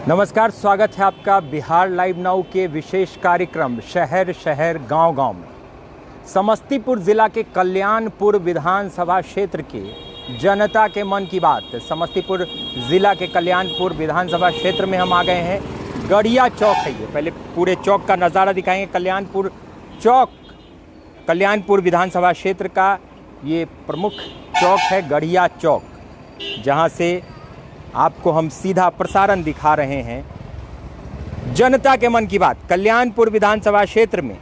नमस्कार, स्वागत है आपका बिहार लाइव नाउ के विशेष कार्यक्रम शहर शहर गांव गांव में। समस्तीपुर जिला के कल्याणपुर विधानसभा क्षेत्र के जनता के मन की बात। समस्तीपुर जिला के कल्याणपुर विधानसभा क्षेत्र में हम आ गए हैं। गढ़िया चौक है ये, पहले पूरे चौक का नज़ारा दिखाएंगे। कल्याणपुर चौक कल्याणपुर विधानसभा क्षेत्र का ये प्रमुख चौक है, गढ़िया चौक, जहाँ से आपको हम सीधा प्रसारण दिखा रहे हैं जनता के मन की बात। कल्याणपुर विधानसभा क्षेत्र में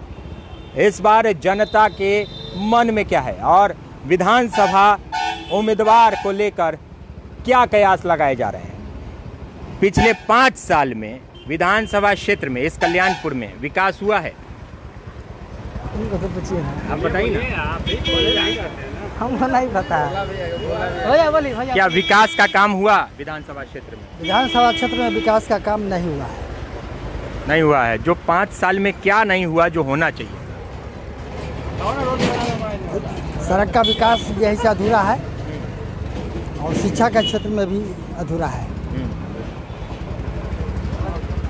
इस बार जनता के मन में क्या है और विधानसभा उम्मीदवार को लेकर क्या कयास लगाए जा रहे हैं। पिछले 5 साल में विधानसभा क्षेत्र में इस कल्याणपुर में विकास हुआ है? आप बताइए ना। हमको नहीं पता है। क्या विकास का काम हुआ विधानसभा क्षेत्र में? विधानसभा क्षेत्र में विकास का काम नहीं हुआ है। नहीं हुआ है। जो 5 साल में क्या नहीं हुआ जो होना चाहिए? सड़क का विकास यही से अधूरा है और शिक्षा के क्षेत्र में भी अधूरा है।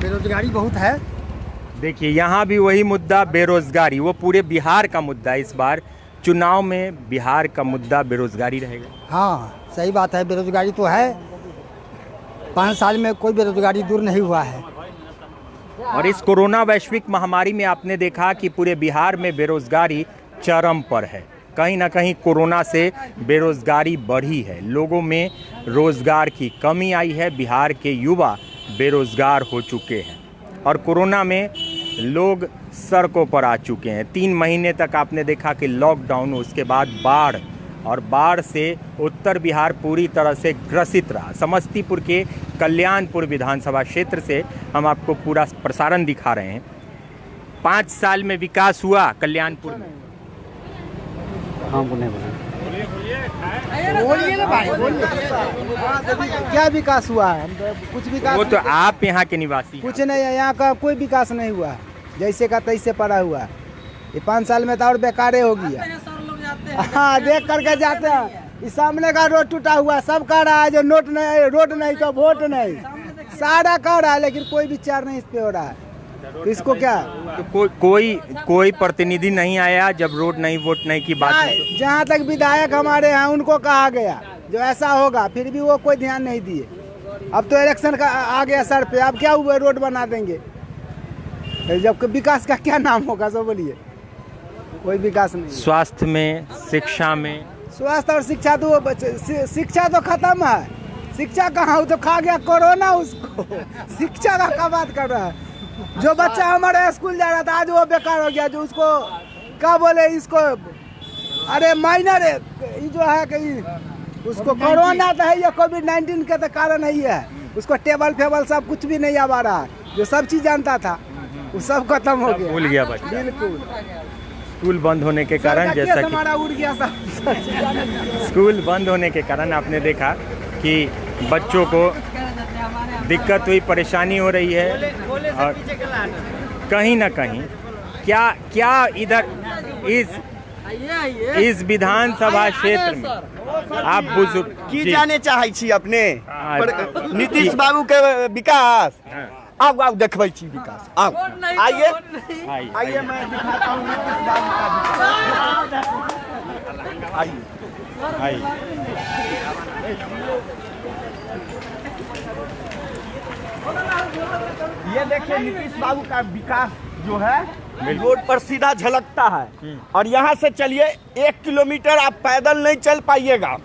बेरोजगारी बहुत है। देखिए, यहाँ भी वही मुद्दा बेरोजगारी, वो पूरे बिहार का मुद्दा। इस बार चुनाव में बिहार का मुद्दा बेरोजगारी रहेगा। हाँ, सही बात है, बेरोजगारी तो है। 5 साल में कोई बेरोजगारी दूर नहीं हुआ है। और इस कोरोना वैश्विक महामारी में आपने देखा कि पूरे बिहार में बेरोजगारी चरम पर है। कहीं ना कहीं कोरोना से बेरोजगारी बढ़ी है, लोगों में रोजगार की कमी आई है। बिहार के युवा बेरोजगार हो चुके हैं और कोरोना में लोग सड़कों पर आ चुके हैं। 3 महीने तक आपने देखा कि लॉकडाउन, उसके बाद बाढ़, और बाढ़ से उत्तर बिहार पूरी तरह से ग्रसित रहा। समस्तीपुर के कल्याणपुर विधानसभा क्षेत्र से हम आपको पूरा प्रसारण दिखा रहे हैं। 5 साल में विकास हुआ कल्याणपुर में? हमको नहीं पता। क्या विकास हुआ है? कुछ विकास? वो तो आप यहाँ के निवासी। कुछ नहीं है, यहाँ का कोई विकास नहीं हुआ। जैसे का तैसे पड़ा हुआ। ये 5 साल में तो और बेकारे हो गया। हाँ, देख करके जाते हैं। इस सामने का रोड टूटा हुआ, सब कह रहा है जो नोट नहीं, रोड नहीं तो वोट नहीं, सारा कह रहा है, लेकिन कोई विचार नहीं इस पे हो रहा है। तो इसको क्या तो कोई प्रतिनिधि नहीं आया जब रोड नहीं वोट नहीं की बात है? जहाँ तक विधायक हमारे हैं उनको कहा गया जो ऐसा होगा, फिर भी वो कोई ध्यान नहीं दिए। अब तो इलेक्शन का आ गया सर पे, अब क्या हुआ, रोड बना देंगे। जब विकास का क्या नाम होगा, सब बोलिए। कोई विकास नहीं। स्वास्थ्य में, शिक्षा में? स्वास्थ्य और शिक्षा तो शिक्षा तो खत्म है। शिक्षा कहाँ, तो खा गया कोरोना उसको। शिक्षा का क्या बात कर रहा है? जो बच्चा हमारे स्कूल जा रहा था आज वो बेकार हो गया। जो उसको क्या बोले इसको, अरे माइनर ये जो है कि उसको कोरोना तो है, ये कोविड-19 के तो कारण ही है। उसको टेबल फेबल सब कुछ भी नहीं आ रहा है। जो सब चीज जानता था वो सब खत्म हो गया, भूल गया बच्चा। बिल्कुल। स्कूल बंद होने के कारण, जैसा कि हमारा उड़ गया सब। स्कूल बंद होने के कारण आपने देखा कि बच्चों को दिक्कत हुई, परेशानी हो रही है। और कहीं ना कहीं क्या इधर इस विधानसभा क्षेत्र में आप बुजुर्ग की जाने चाहे छी अपने नीतीश बाबू के विकास? आओ देखबै छी विकास। आओ, आइए मैं दिखाता हूँ नीतीश बाबू का विकास। आइए। ये देखिए नीतीश बाबू का विकास जो है रोड पर सीधा झलकता है। और यहाँ से चलिए 1 किलोमीटर आप पैदल नहीं चल पाइएगा।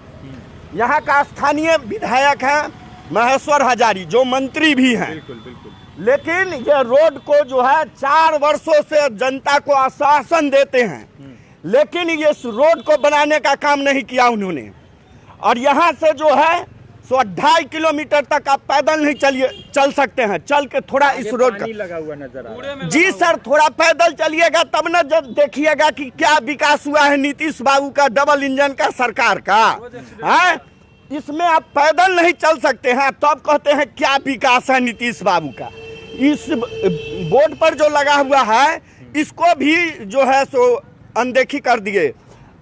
यहाँ का स्थानीय विधायक है महेश्वर हजारी, जो मंत्री भी हैं। बिल्कुल। लेकिन ये रोड को जो है 4 वर्षों से जनता को आश्वासन देते हैं, लेकिन ये इस रोड को बनाने का काम नहीं किया उन्होंने। और यहाँ से जो है 2.5 किलोमीटर तक आप पैदल नहीं चल सकते हैं। चल के थोड़ा इस रोड का लगा हुआ नजर आ रहा है। जी सर, थोड़ा पैदल चलिएगा तब न जब देखिएगा कि क्या विकास हुआ है नीतीश बाबू का, डबल इंजन का सरकार का है। इसमें आप पैदल नहीं चल सकते हैं, तब कहते हैं क्या विकास है नीतीश बाबू का। इस बोर्ड पर जो लगा हुआ है इसको भी जो है सो अनदेखी कर दिए।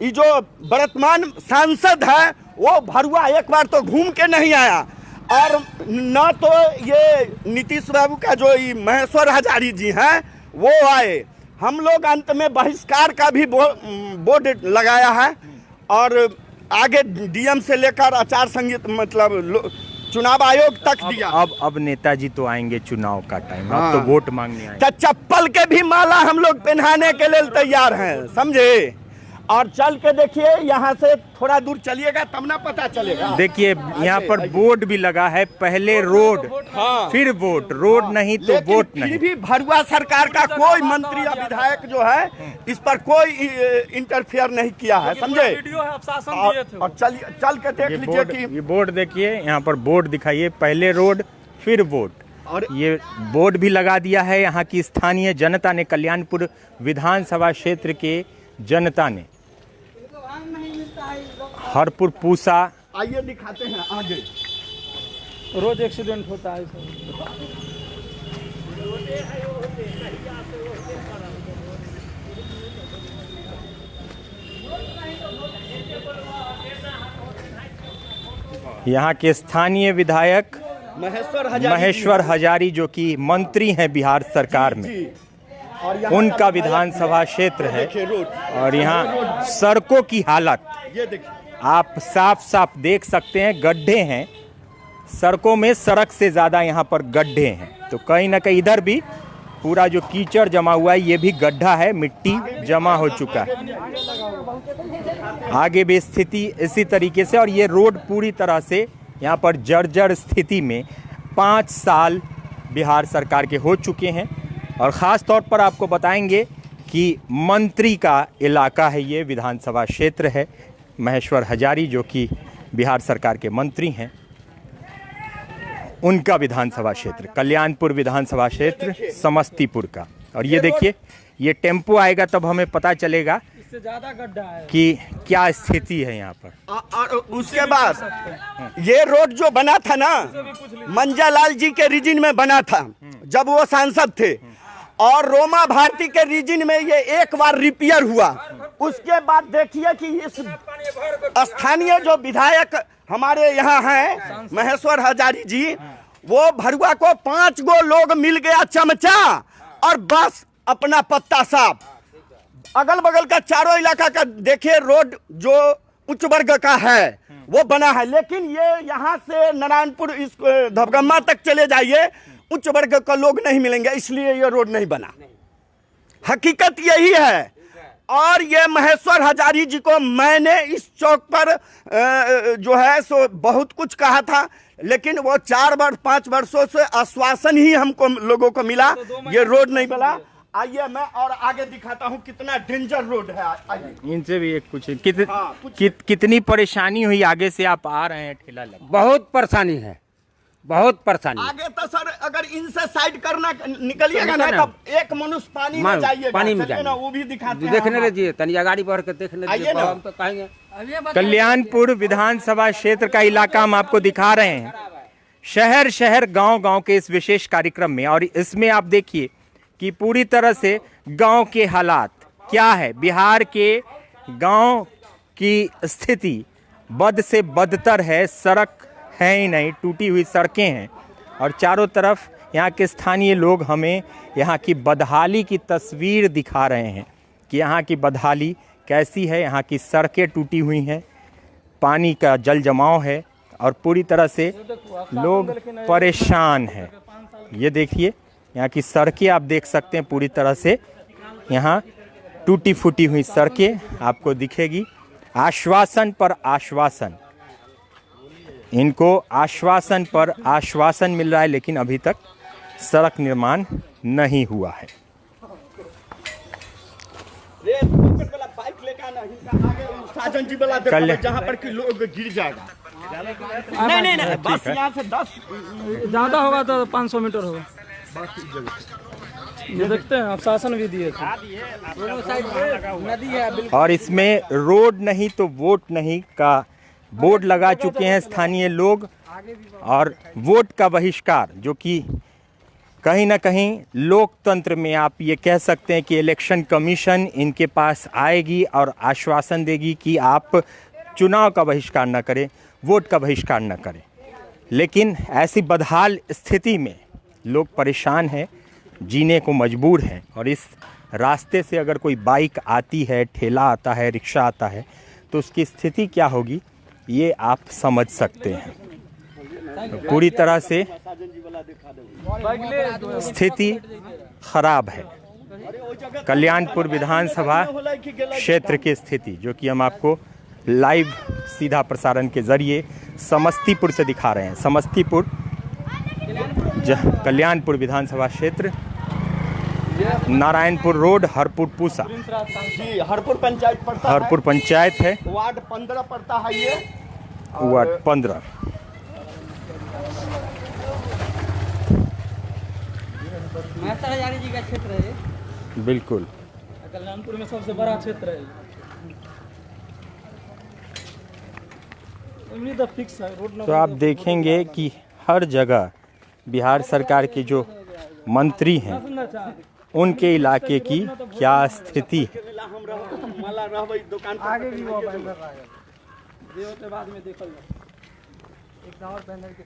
ये जो वर्तमान सांसद है वो भरुआ एक बार तो घूम के नहीं आया। और न तो ये नीतीश बाबू का जो महेश्वर हजारी जी हैं वो आए। हम लोग अंत में बहिष्कार का भी बोर्ड लगाया है और आगे डीएम से लेकर आचार संहिता मतलब चुनाव आयोग तक दिया। अब नेताजी तो आएंगे चुनाव का टाइम, हाँ। अब तो वोट मांगने आएंगे। तो चप्पल के भी माला हम लोग पहनाने के लिए तैयार हैं, समझे। और चल के देखिए, यहाँ से थोड़ा दूर चलिएगा तब ना पता चलेगा। देखिए यहाँ पर बोर्ड भी लगा है, पहले रोड हाँ। फिर वोट, रोड नहीं तो वोट फिर नहीं। भी भरुआ सरकार का कोई मंत्री या विधायक जो है इस पर कोई इंटरफेयर नहीं किया है, समझे। और चलिए चल के देख लीजिए कि ये बोर्ड देखिए, यहाँ पर बोर्ड दिखाइए, पहले रोड फिर वोट। और ये बोर्ड भी लगा दिया है यहाँ की स्थानीय जनता ने, कल्याणपुर विधानसभा क्षेत्र के जनता ने। हरपुर पूसा, आइए दिखाते हैं आगे। रोज एक्सीडेंट होता है सब। यहाँ के स्थानीय विधायक महेश्वर हजारी जो कि मंत्री हैं बिहार सरकार में, और उनका विधानसभा क्षेत्र है। और यहाँ सड़कों की हालत ये देखिए, आप साफ साफ देख सकते हैं, गड्ढे हैं सड़कों में, सड़क से ज़्यादा यहाँ पर गड्ढे हैं। तो कहीं ना कहीं इधर भी पूरा जो कीचड़ जमा हुआ है, ये भी गड्ढा है, मिट्टी जमा हो चुका है। आगे भी स्थिति इसी तरीके से, और ये रोड पूरी तरह से यहाँ पर जर्जर स्थिति में 5 साल बिहार सरकार के हो चुके हैं। और ख़ास तौर पर आपको बताएंगे कि मंत्री का इलाका है, ये विधानसभा क्षेत्र है। महेश्वर हजारी जो कि बिहार सरकार के मंत्री हैं, उनका विधानसभा क्षेत्र कल्याणपुर विधानसभा क्षेत्र समस्तीपुर का। और ये देखिए, ये टेम्पो आएगा तब हमें पता चलेगा इससे ज्यादा गड्ढा है कि क्या स्थिति है यहाँ पर। और उसके बाद ये रोड जो बना था ना, मंजालाल जी के रीजन में बना था जब वो सांसद थे, और रोमा भारती के रीजन में ये एक बार रिपेयर हुआ। उसके बाद देखिए कि इस स्थानीय जो विधायक हमारे यहाँ हैं महेश्वर हजारी जी, वो भरुआ को 5 गो लोग मिल गया चमचा और बस अपना पत्ता साफ। अगल बगल का चारों इलाका का देखिए, रोड जो उच्च वर्ग का है वो बना है, लेकिन ये यहाँ से नारायणपुर इस धबगम्मा तक चले जाइए, उच्च वर्ग का लोग नहीं मिलेंगे, इसलिए ये रोड नहीं बना। हकीकत यही है। और ये महेश्वर हजारी जी को मैंने इस चौक पर जो है सो बहुत कुछ कहा था, लेकिन वो 5 वर्षों से आश्वासन ही हमको लोगों को मिला, ये रोड नहीं बना। आइए मैं और आगे दिखाता हूँ कितना डेंजर रोड है। आइए इनसे भी एक कुछ कितनी परेशानी हुई, आगे से आप आ रहे हैं ठेला लगा। बहुत परेशानी है, बहुत परेशानी। आगे तो सर अगर इनसे साइड करना निकलिएगा ना, तब एक मनुष्य पानी में जाइएगा, पानी में चलिए ना, वो भी दिखाते हैं। देखने लीजिए, तनिया गाड़ी बढ़ के देखने आइए लीजिए, ना। हम तो कहेंगे। कल्याणपुर विधानसभा क्षेत्र का इलाका हम आपको दिखा रहे हैं, शहर शहर गांव गांव के इस विशेष कार्यक्रम में। और इसमें आप देखिए कि पूरी तरह से गांव के हालात क्या है। बिहार के गांव की स्थिति बद से बदतर है, सड़क है ही नहीं, टूटी हुई सड़कें हैं। और चारों तरफ यहाँ के स्थानीय लोग हमें यहाँ की बदहाली की तस्वीर दिखा रहे हैं कि यहाँ की बदहाली कैसी है। यहाँ की सड़कें टूटी हुई हैं, पानी का जल जमाव है और पूरी तरह से लोग परेशान हैं। ये देखिए, यहाँ की सड़कें आप देख सकते हैं, पूरी तरह से यहाँ टूटी फूटी हुई सड़कें आपको दिखेगी। आश्वासन पर आश्वासन, इनको आश्वासन पर आश्वासन मिल रहा है, लेकिन अभी तक सड़क निर्माण नहीं हुआ है। साजन जी वाला देखो, जहाँ पर कि लोग गिर जाएगा। नहीं, बस यहाँ से 10 ज्यादा होगा तो 500 मीटर होगा। ये देखते हैं, आप शासन भी दिए थे। नदी है और इसमें रोड नहीं तो वोट नहीं का बोर्ड लगा चुके हैं स्थानीय लोग। और वोट का बहिष्कार, जो कि कहीं ना कहीं लोकतंत्र में आप ये कह सकते हैं कि इलेक्शन कमीशन इनके पास आएगी और आश्वासन देगी कि आप चुनाव का बहिष्कार न करें, वोट का बहिष्कार न करें। लेकिन ऐसी बदहाल स्थिति में लोग परेशान हैं, जीने को मजबूर हैं। और इस रास्ते से अगर कोई बाइक आती है, ठेला आता है, रिक्शा आता है, तो उसकी स्थिति क्या होगी ये आप समझ सकते हैं। तो पूरी तरह से स्थिति खराब है। कल्याणपुर विधानसभा क्षेत्र की स्थिति जो कि हम आपको लाइव सीधा प्रसारण के जरिए समस्तीपुर से दिखा रहे हैं। समस्तीपुर कल्याणपुर विधानसभा क्षेत्र, नारायणपुर रोड, हरपुर पूसा। जी, हरपुर पंचायत पड़ता है। हरपुर पंचायत है, वार्ड 15 पड़ता है ये। वार्ड 15। मास्टर हजारी जी का क्षेत्र है, बिल्कुल कल्याणपुर में सबसे बड़ा क्षेत्र है। तो फिक्स है रोड। तो आप देखेंगे कि हर जगह बिहार सरकार के जो मंत्री हैं उनके इलाके की क्या स्थिति है। आगे भी वो बैनर रहेगा, देव के बाद में देखल जाए। एक और बैनर के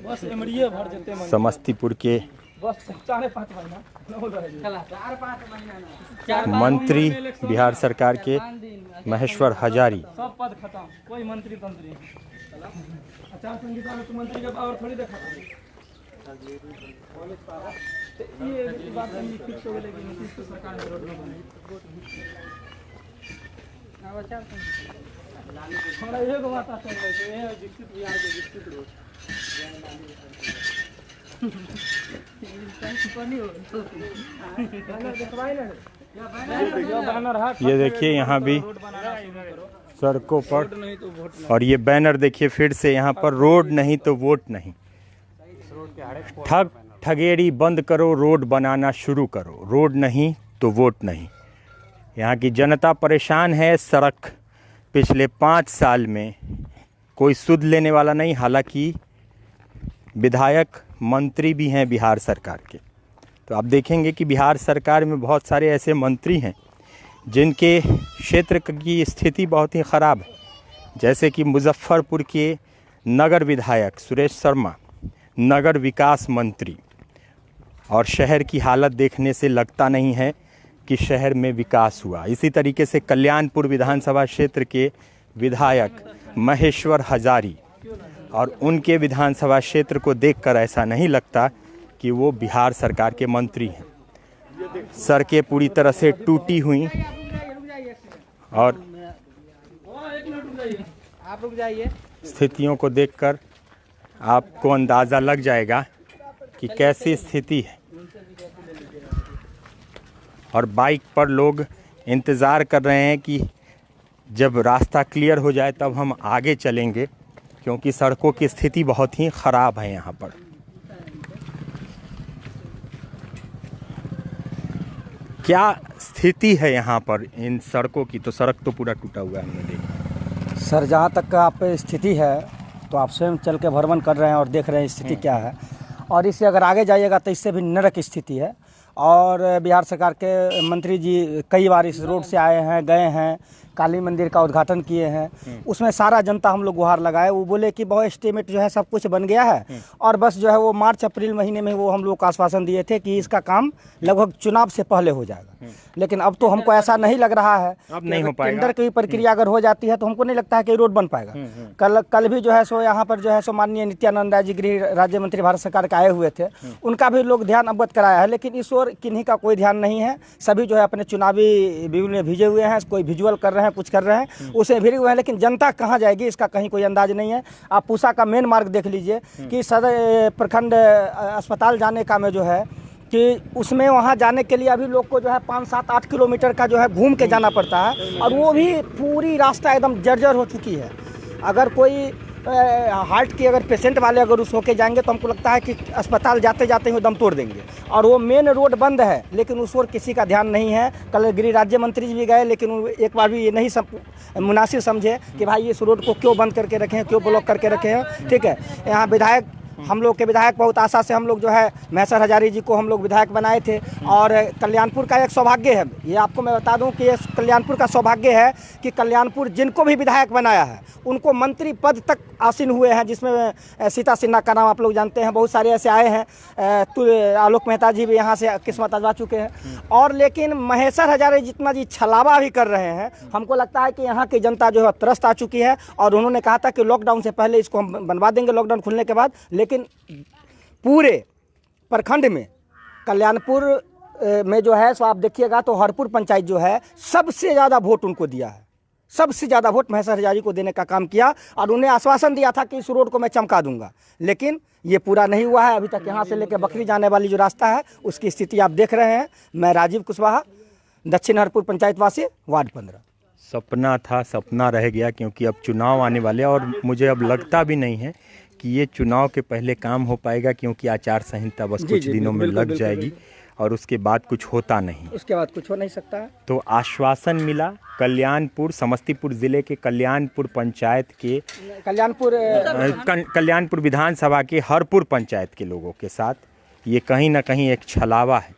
बस एमडीए भर जते मन समस्तीपुर के बस 4-5 महीना चला, 4-5 महीना मंत्री बिहार सरकार के महेश्वर हजारी। सब पद खत्म, कोई मंत्री तंत्री नहीं। आचार संहिता में तो मंत्री का पावर थोड़ी देखा था। ये बात नहीं फिक्स हो गई कि नीतीश की सरकार में रोड न बने। अब आचार संहिता हमरा एगो बात चल रही है, ये विकसित बिहार के विकसित रोड ये देखिए यहाँ भी सड़कों पर, और ये बैनर देखिए फिर से यहाँ पर, रोड नहीं तो वोट नहीं। ठग ठगेरी बंद करो, रोड बनाना शुरू करो, रोड नहीं तो वोट नहीं। यहाँ की जनता परेशान है। सड़क पिछले 5 साल में कोई सुध लेने वाला नहीं। हालांकि विधायक मंत्री भी हैं बिहार सरकार के। तो आप देखेंगे कि बिहार सरकार में बहुत सारे ऐसे मंत्री हैं जिनके क्षेत्र की स्थिति बहुत ही ख़राब है। जैसे कि मुजफ्फरपुर के नगर विधायक सुरेश शर्मा, नगर विकास मंत्री, और शहर की हालत देखने से लगता नहीं है कि शहर में विकास हुआ। इसी तरीके से कल्याणपुर विधानसभा क्षेत्र के विधायक महेश्वर हजारी, और उनके विधानसभा क्षेत्र को देखकर ऐसा नहीं लगता कि वो बिहार सरकार के मंत्री हैं। सड़कें पूरी तरह से टूटी हुई, और आप रुक जाइए। स्थितियों को देखकर आपको अंदाज़ा लग जाएगा कि कैसी स्थिति है। और बाइक पर लोग इंतज़ार कर रहे हैं कि जब रास्ता क्लियर हो जाए तब हम आगे चलेंगे, क्योंकि सड़कों की स्थिति बहुत ही ख़राब है यहाँ पर। क्या स्थिति है यहाँ पर इन सड़कों की? तो सड़क तो पूरा टूटा हुआ है, हमने देखा। सर, जहाँ तक का आप स्थिति है तो आप स्वयं चल के भ्रमण कर रहे हैं और देख रहे हैं स्थिति क्या है। और इससे अगर आगे जाइएगा तो इससे भी नरक स्थिति है। और बिहार सरकार के मंत्री जी कई बार इस रोड से आए हैं, गए हैं, काली मंदिर का उद्घाटन किए हैं। उसमें सारा जनता हम लोग गुहार लगाए। वो बोले कि बहुत एस्टीमेट जो है सब कुछ बन गया है, और बस जो है वो मार्च अप्रैल महीने में वो हम लोग को आश्वासन दिए थे कि इसका काम लगभग चुनाव से पहले हो जाएगा। लेकिन अब तो हमको ऐसा नहीं लग रहा है। अब नहीं हो पाएगा। टेंडर की प्रक्रिया अगर हो जाती है तो हमको नहीं लगता है कि रोड बन पाएगा। कल भी जो है सो यहाँ पर जो है सो माननीय नित्यानंद राय जी गृह राज्य मंत्री भारत सरकार के आए हुए थे, उनका भी लोग ध्यान अवगत कराया है। लेकिन इस ओर किन्हीं का कोई ध्यान नहीं है। सभी जो है अपने चुनावी बिल में भिजे हुए हैं, कोई विजुअल कर रहे हैं, कुछ कर रहे हैं, उसे भिड़े हुए हैं। लेकिन जनता कहाँ जाएगी इसका कहीं कोई अंदाज नहीं है। आप पूसा का मेन मार्ग देख लीजिए कि सदर प्रखंड अस्पताल जाने का में जो है कि उसमें वहाँ जाने के लिए अभी लोग को जो है 5, 7, 8 किलोमीटर का जो है घूम के जाना पड़ता है, और वो भी पूरी रास्ता एकदम जर्जर हो चुकी है। अगर कोई हार्ट की अगर पेशेंट वाले अगर उस होके जाएंगे तो हमको लगता है कि अस्पताल जाते जाते ही दम तोड़ देंगे। और वो मेन रोड बंद है, लेकिन उस ओर किसी का ध्यान नहीं है। कल गृह राज्य मंत्री जी भी गए, लेकिन एक बार भी ये नहीं मुनासिब समझे कि भाई इस रोड को क्यों बंद करके रखे हैं, क्यों ब्लॉक करके रखे हैं। ठीक है, यहाँ विधायक हम लोग के विधायक बहुत आशा से हम लोग जो है महेश्वर हजारी जी को हम लोग विधायक बनाए थे। और कल्याणपुर का एक सौभाग्य है, ये आपको मैं बता दूं कि ये कल्याणपुर का सौभाग्य है कि कल्याणपुर जिनको भी विधायक बनाया है उनको मंत्री पद तक आसीन हुए हैं, जिसमें सीता सिन्हा का नाम आप लोग जानते हैं, बहुत सारे ऐसे आए हैं, आलोक मेहता जी भी यहाँ से किस्मत आजमा चुके हैं। और लेकिन महेश्वर हजारी जितना जी छलावा भी कर रहे हैं, हमको लगता है कि यहाँ की जनता जो है त्रस्त आ चुकी है। और उन्होंने कहा था कि लॉकडाउन से पहले इसको हम बनवा देंगे, लॉकडाउन खुलने के बाद। लेकिन पूरे प्रखंड में कल्याणपुर में जो है सो आप देखिएगा तो हरपुर पंचायत जो है सबसे ज़्यादा वोट उनको दिया है, सबसे ज़्यादा वोट महेश्वर हजारी को देने का काम किया। और उन्हें आश्वासन दिया था कि इस रोड को मैं चमका दूंगा, लेकिन ये पूरा नहीं हुआ है। अभी तक यहाँ से लेकर बकरी जाने वाली जो रास्ता है उसकी स्थिति आप देख रहे हैं। मैं राजीव कुशवाहा, दक्षिण हरपुर पंचायत वासी, वार्ड 15। सपना था, सपना रह गया, क्योंकि अब चुनाव आने वाले और मुझे अब लगता भी नहीं है कि ये चुनाव के पहले काम हो पाएगा, क्योंकि आचार संहिता बस कुछ दिनों में लग जाएगी और उसके बाद कुछ होता नहीं, उसके बाद कुछ हो नहीं सकता है। तो आश्वासन मिला कल्याणपुर, समस्तीपुर जिले के कल्याणपुर पंचायत के कल्याणपुर विधानसभा के हरपुर पंचायत के लोगों के साथ। ये कहीं ना कहीं एक छलावा है।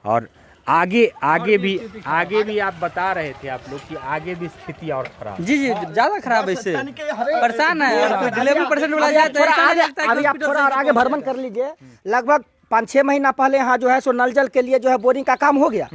और आगे भी आप बता रहे थे आप लोग कि आगे भी स्थिति और खराब। जी ज्यादा खराब है, इससे परेशान है। और डिलीवरी परसेंट वाला जाता है। अभी आप थोड़ा और आगे भ्रमण कर लीजिए। लगभग 5-6 महीना पहले यहाँ जो है सो नल जल के लिए जो है बोरिंग का काम हो गया।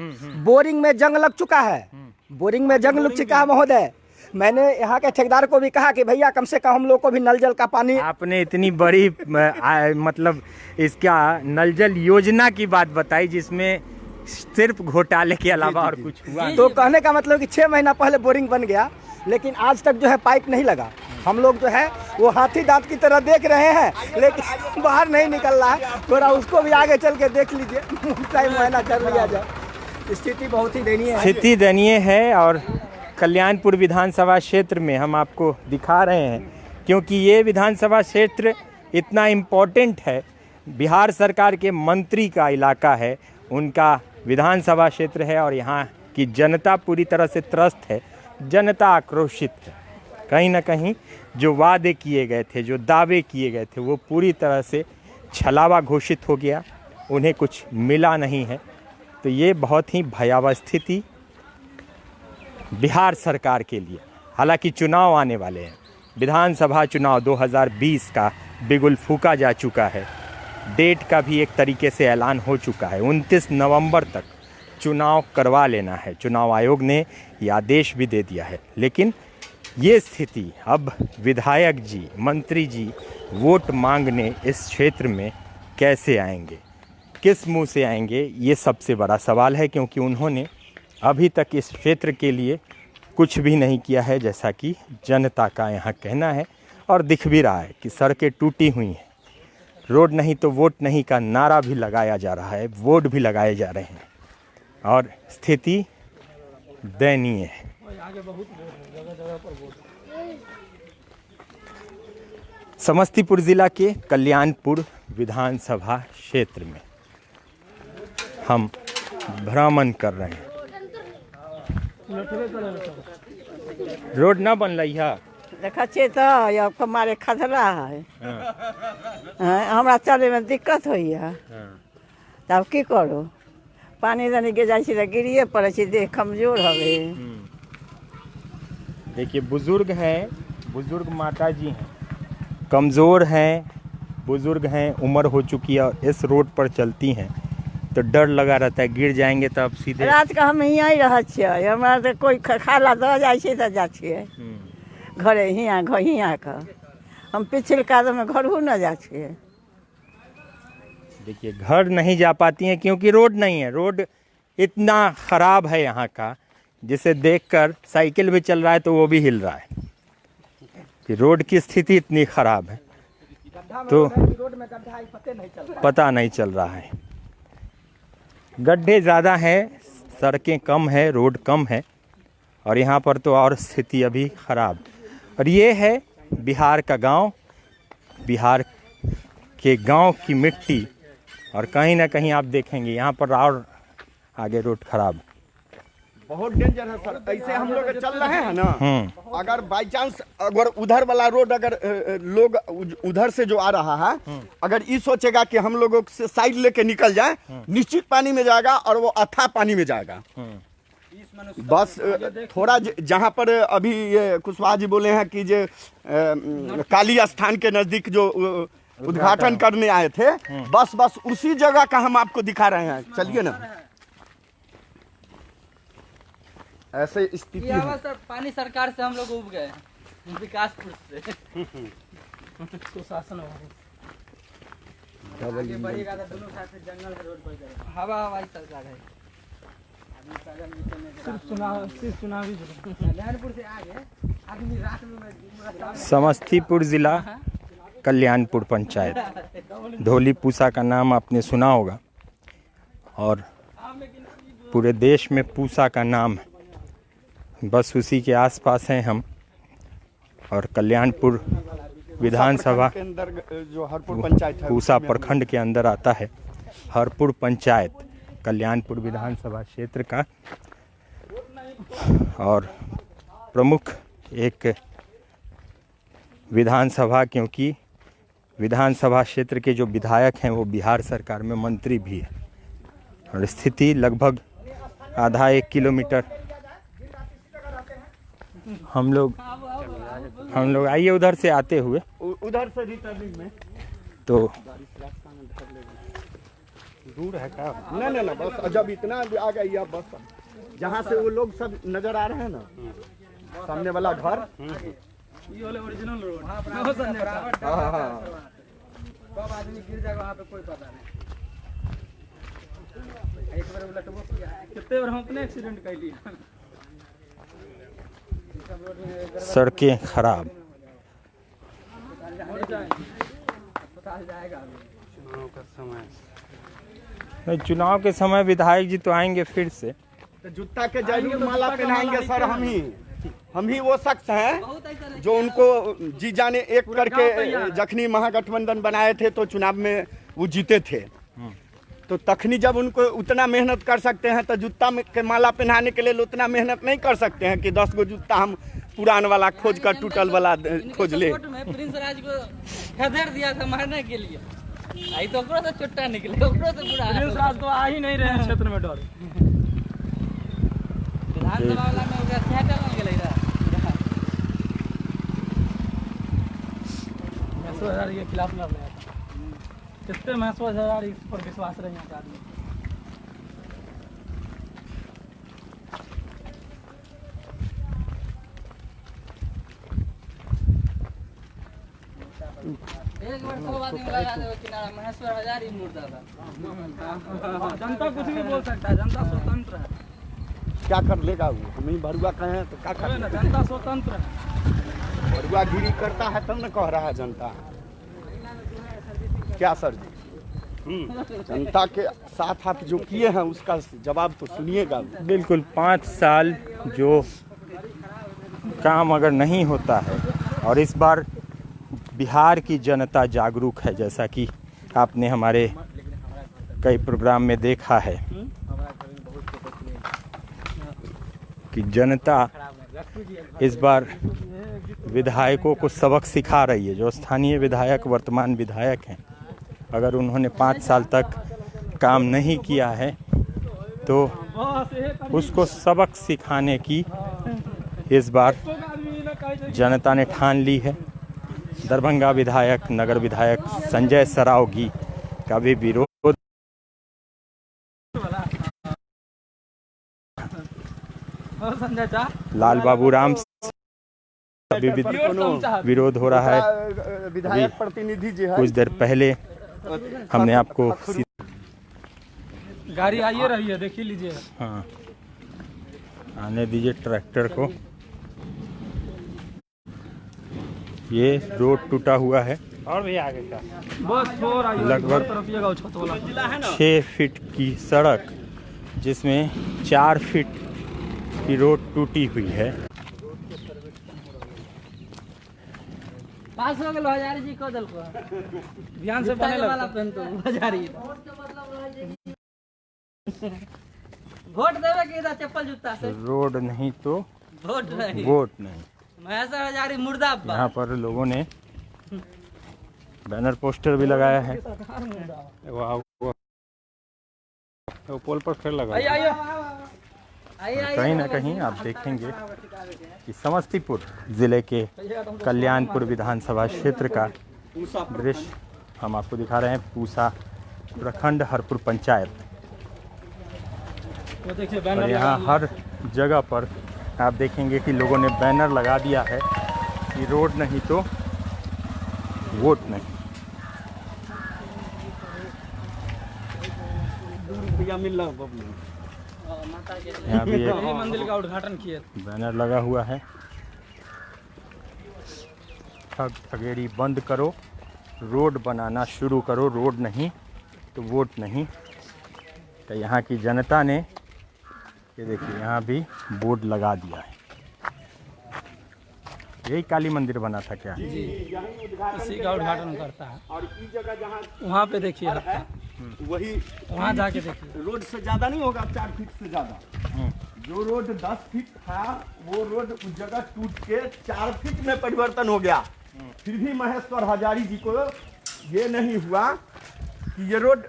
बोरिंग में जंग लग चुका है, बोरिंग में जंग लग चुका है महोदय। मैंने यहाँ के ठेकेदार को भी कहा कि भैया कम से कम हम लोग को भी नल जल का पानी। आपने इतनी बड़ी मतलब इसका नल जल योजना की बात बताई जिसमें सिर्फ घोटाले के अलावा और कुछ हुआ। तो कहने का मतलब कि 6 महीना पहले बोरिंग बन गया, लेकिन आज तक जो है पाइप नहीं लगा। हम लोग जो है वो हाथी दांत की तरह देख रहे हैं, लेकिन बाहर नहीं निकल रहा है। थोड़ा उसको भी आगे चल के देख लीजिए, टाइम महीना कर लिया जाए। स्थिति बहुत ही दयनीय है, स्थिति दयनीय है। और कल्याणपुर विधानसभा क्षेत्र में हम आपको दिखा रहे हैं, क्योंकि ये विधानसभा क्षेत्र इतना इम्पोर्टेंट है, बिहार सरकार के मंत्री का इलाका है, उनका विधानसभा क्षेत्र है। और यहाँ की जनता पूरी तरह से त्रस्त है, जनता आक्रोशित है। कहीं ना कहीं जो वादे किए गए थे, जो दावे किए गए थे, वो पूरी तरह से छलावा घोषित हो गया, उन्हें कुछ मिला नहीं है। तो ये बहुत ही भयावह स्थिति बिहार सरकार के लिए। हालांकि चुनाव आने वाले हैं, विधानसभा चुनाव 2020 का बिगुल फूका जा चुका है, डेट का भी एक तरीके से ऐलान हो चुका है। 29 नवंबर तक चुनाव करवा लेना है, चुनाव आयोग ने ये आदेश भी दे दिया है। लेकिन ये स्थिति, अब विधायक जी, मंत्री जी वोट मांगने इस क्षेत्र में कैसे आएंगे, किस मुंह से आएंगे, ये सबसे बड़ा सवाल है। क्योंकि उन्होंने अभी तक इस क्षेत्र के लिए कुछ भी नहीं किया है, जैसा कि जनता का यहाँ कहना है। और दिख भी रहा है कि सड़कें टूटी हुई हैं, रोड नहीं तो वोट नहीं का नारा भी लगाया जा रहा है, वोट भी लगाए जा रहे हैं, और स्थिति दयनीय है। समस्तीपुर जिला के कल्याणपुर विधानसभा क्षेत्र में हम भ्रमण कर रहे हैं। रोड ना बन रही है, देखा छियै तो अब हमारे खतरा है। हमरा चले में दिक्कत होई है, तब की करू। पानी दनी के जाइ छी तो गिरिए पड़े छी, देह कमजोर हवे। देखिए बुजुर्ग हैं, बुजुर्ग माता जी हैं, कमज़ोर हैं, बुजुर्ग हैं, उम्र हो चुकी है, और इस रोड पर चलती हैं तो डर लगा रहता है गिर जाएंगे तो अब सीधे। रात का हम यहीं रह छियै, हमरा तो कोई खाला दऽ जाइ छै तऽ जा छियै घरे, हियाँ का हम पिछले कादम में घर हो न जा छियै। देखिए घर नहीं जा पाती हैं क्योंकि रोड नहीं है, रोड इतना ख़राब है यहाँ का, जिसे देखकर साइकिल भी चल रहा है तो वो भी हिल रहा है कि रोड की स्थिति इतनी ख़राब है, तो पता नहीं चल रहा है। गड्ढे ज़्यादा हैं, सड़कें कम है, रोड कम है, और यहाँ पर तो और स्थिति अभी ख़राब। और ये है बिहार का गांव, बिहार के गांव की मिट्टी, और कहीं ना कहीं आप देखेंगे यहाँ पर और आगे रोड ख़राब। बहुत डेंजर है सर। ऐसे हम लोग चल रहे हैं ना, अगर बाई चांस अगर उधर वाला रोड अगर लोग उधर से जो आ रहा है, अगर ये सोचेगा कि हम लोगों से साइड लेके निकल जाए, निश्चित पानी में जाएगा और वो अथाह पानी में जाएगा। बस थोड़ा जहाँ पर अभी ये कुशवाहा जी बोले हैं कि जो काली स्थान के नजदीक जो उद्घाटन करने आए थे, बस उसी जगह का हम आपको दिखा रहे हैं। चलिए ना, ऐसे स्थिति है। सर पानी सरकार से हम लोग उब गए विकासपुर से सुशासन आगे बढ़िएगा तो दोनों साइड से जंगल है, रोड पर हवा हवाई सरकार है। सिर्फ चुनावी कल्याणपुर से आगे आदमी रात में समस्तीपुर जिला कल्याणपुर पंचायत, धौली पूसा का नाम आपने सुना होगा और पूरे देश में पूसा का नाम है। बस उसी के आसपास हैं हम। और कल्याणपुर विधानसभा के अंदर जो हरपुर पंचायत है, पूसा प्रखंड के अंदर आता है। हरपुर पंचायत कल्याणपुर विधानसभा क्षेत्र का और प्रमुख एक विधानसभा, क्योंकि विधानसभा क्षेत्र के जो विधायक हैं वो बिहार सरकार में मंत्री भी है। और स्थिति लगभग आधा 1 किलोमीटर हम लोग आइए उधर से आते हुए, उधर से रिटर्निंग में तो दूर है क्या? नहीं, बस जब इतना आ गई अब बस जहाँ से वो लोग सब नजर आ रहे हैं ना, सामने वाला घर, ये वाले ओरिजिनल रोड। हाँ, कब आदमी गिर जाएगा वहाँ पे कोई पता नहीं। एक बार उलटबो किया, कितने बार हम अपने एक्सीडेंट कर लिया। सड़कें खराब। चुनाव के समय विधायक जी तो आएंगे फिर से, तो जूता के जरूर माला पहनाएंगे सर। हम ही वो शख्स हैं जो उनको जी जाने एक करके जखनी महागठबंधन बनाए थे तो चुनाव में वो जीते थे। तो तखनी जब उनको उतना मेहनत कर सकते हैं तो जूता के माला पहनाने के लिए उतना मेहनत नहीं कर सकते हैं कि 10 गो जूता हम पुरान वाला खोज कर टूटल वाला खोज ले। प्रिंस राज को खदेड़ दिया था मारने के लिए, आई तो ओकरो से चुट्टा निकले, ओकरो से पूरा प्रिंस राज तो आ ही नहीं रहे क्षेत्र में। डर विधानसभा वाला में ओकरा थिएटर लग गेलै रे। 10,000 के खिलाफ लड़ रहा था, कितने 10,000 इस पर विश्वास रहे हैं आदमी। एक बार सब आदमी लगा दे किनारा, महेश्वर हजार ही मुर्दा था। जनता कुछ भी बोल सकता है, जनता स्वतंत्र है। क्या कर लेगा वो? हम ही भरुआ कहे हैं तो क्या कर लेगा? जनता स्वतंत्र है। भरुआ गिरी करता है तब न कह रहा है जनता। क्या सर जी, जनता के साथ आप जो किए हैं उसका जवाब तो सुनिएगा। बिल्कुल 5 साल जो काम अगर नहीं होता है, और इस बार बिहार की जनता जागरूक है, जैसा कि आपने हमारे कई प्रोग्राम में देखा है कि जनता इस बार विधायकों को सबक सिखा रही है। जो स्थानीय विधायक वर्तमान विधायक हैं, अगर उन्होंने 5 साल तक काम नहीं किया है तो उसको सबक सिखाने की इस बार जनता ने ठान ली है। दरभंगा विधायक, नगर विधायक संजय सरावगी का भी विरोध लाल बाबू राम भी विरोध हो रहा है। विधायक प्रतिनिधि जी है, कुछ देर पहले हमने आपको गाड़ी आइए रही है, देख लीजिए। हाँ, आने दीजिए ट्रैक्टर को। ये रोड टूटा हुआ है और भी आगे का बस थोड़ा लगभग 6 फीट की सड़क, जिसमें 4 फीट की रोड टूटी हुई है। पास हो गए हजारी जी को दल को ध्यान से बने वाला पेन तो हजारी वोट देवे के इधर चप्पल जूता से रोड नहीं तो वोट नहीं। वोट नहीं। महेश्वर हजारी मुर्दाबाद। यहाँ पर लोगों ने बैनर पोस्टर भी लगाया है। वो पोल पर फिर लगा आइए आइए कहीं ना कहीं आप देखेंगे कि समस्तीपुर जिले के कल्याणपुर विधानसभा क्षेत्र का दृश्य हम आपको दिखा रहे हैं। पूसा प्रखंड हरपुर पंचायत। और यहाँ हर जगह पर आप देखेंगे कि लोगों ने बैनर लगा दिया है कि रोड नहीं तो वोट नहीं। यहाँ भी एक मंदिर का उद्घाटन किए। बैनर लगा हुआ है, ठग ठगेड़ी बंद करो, रोड बनाना शुरू करो, रोड नहीं तो वोट नहीं। तो यहाँ की जनता ने ये देखिए यहाँ भी बोर्ड लगा दिया है। यही काली मंदिर बना था क्या? इसी का उद्घाटन करता है। और इस जगह जहाँ वहाँ पे देखिए वही वहाँ जाके देखिए रोड से ज्यादा नहीं होगा, 4 फीट से ज्यादा। जो रोड 10 फीट था वो रोड उस जगह टूट के 4 फीट में परिवर्तन हो गया। फिर भी महेश्वर हजारी जी को ये नहीं हुआ कि ये रोड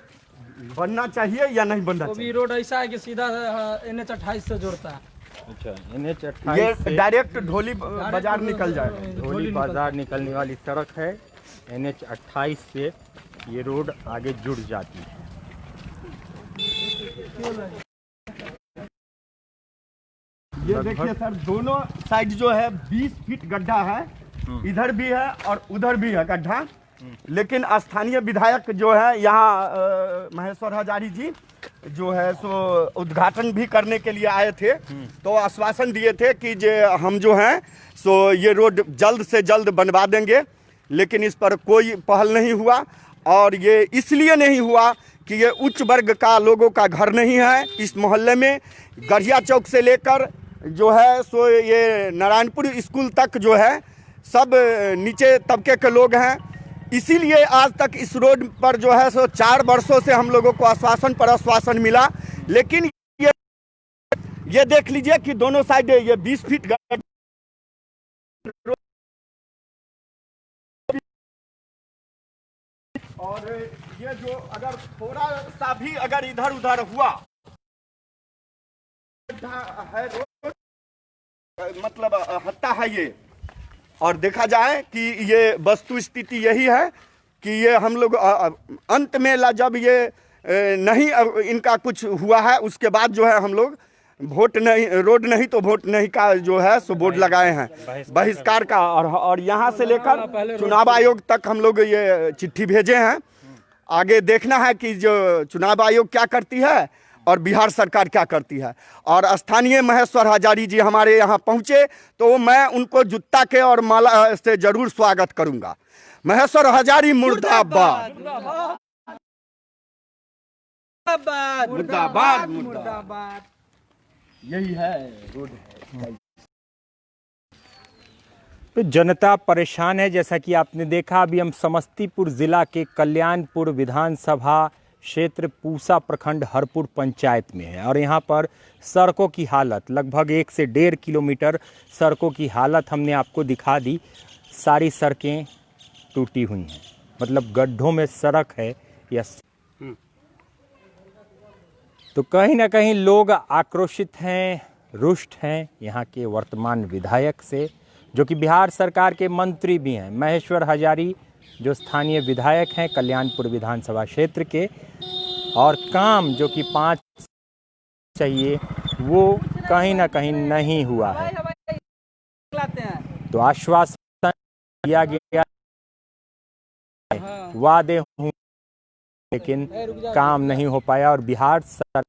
बनना चाहिए या नहीं बनना वो भी चाहिए। रोड ऐसा है कि सीधा NH 28 से जोड़ता है। अच्छा, NH ये 28 से डायरेक्ट ढोली बाजार निकल जाएगा। ढोली बाजार निकलने वाली सड़क है। NH 28 से ये रोड आगे जुड़ जाती है। ये देखिए सर, दोनों साइड जो है 20 फीट गड्ढा है, इधर भी है और उधर भी है गड्ढा। लेकिन स्थानीय विधायक जो है यहाँ महेश्वर हजारी जी जो है सो उद्घाटन भी करने के लिए आए थे, तो आश्वासन दिए थे कि हम जो हैं सो ये रोड जल्द से जल्द बनवा देंगे। लेकिन इस पर कोई पहल नहीं हुआ। और ये इसलिए नहीं हुआ कि ये उच्च वर्ग का लोगों का घर नहीं है। इस मोहल्ले में गढ़िया चौक से लेकर जो है सो ये नारायणपुर स्कूल तक जो है सब नीचे तबके के लोग हैं। इसीलिए आज तक इस रोड पर जो है सो 4 वर्षों से हम लोगों को आश्वासन पर आश्वासन मिला। लेकिन ये देख लीजिए कि दोनों साइड ये 20 फीट और ये जो अगर थोड़ा सा भी अगर इधर उधर हुआ है रोड, मतलब हत्ता है ये। और देखा जाए कि ये वस्तु स्थिति यही है कि ये हम लोग अंत में जब ये नहीं इनका कुछ हुआ है, उसके बाद जो है हम लोग वोट नहीं, रोड नहीं तो वोट नहीं का जो है सो बोर्ड लगाए हैं बहिष्कार का। और यहाँ से लेकर चुनाव आयोग तक हम लोग ये चिट्ठी भेजे हैं। आगे देखना है कि जो चुनाव आयोग क्या करती है और बिहार सरकार क्या करती है। और स्थानीय महेश्वर हजारी जी हमारे यहाँ पहुँचे तो मैं उनको जूता के और माला से जरूर स्वागत करूँगा। महेश्वर हजारी मुर्दाबाद, मुर्दाबाद, मुर्दाबाद। यही है रोड है। तो जनता परेशान है। जैसा कि आपने देखा, अभी हम समस्तीपुर जिला के कल्याणपुर विधानसभा क्षेत्र पूसा प्रखंड हरपुर पंचायत में है। और यहाँ पर सड़कों की हालत लगभग 1 से 1.5 किलोमीटर सड़कों की हालत हमने आपको दिखा दी। सारी सड़कें टूटी हुई हैं, मतलब गड्ढों में सड़क है। यस, तो कहीं ना कहीं लोग आक्रोशित हैं, रुष्ट हैं यहाँ के वर्तमान विधायक से, जो कि बिहार सरकार के मंत्री भी हैं। महेश्वर हजारी जो स्थानीय विधायक हैं कल्याणपुर विधानसभा क्षेत्र के, और काम जो कि 5 चाहिए वो कहीं ना कहीं नहीं हुआ है। तो आश्वासन दिया गया, वादे हुए, लेकिन काम नहीं हो पाया। और बिहार सरकार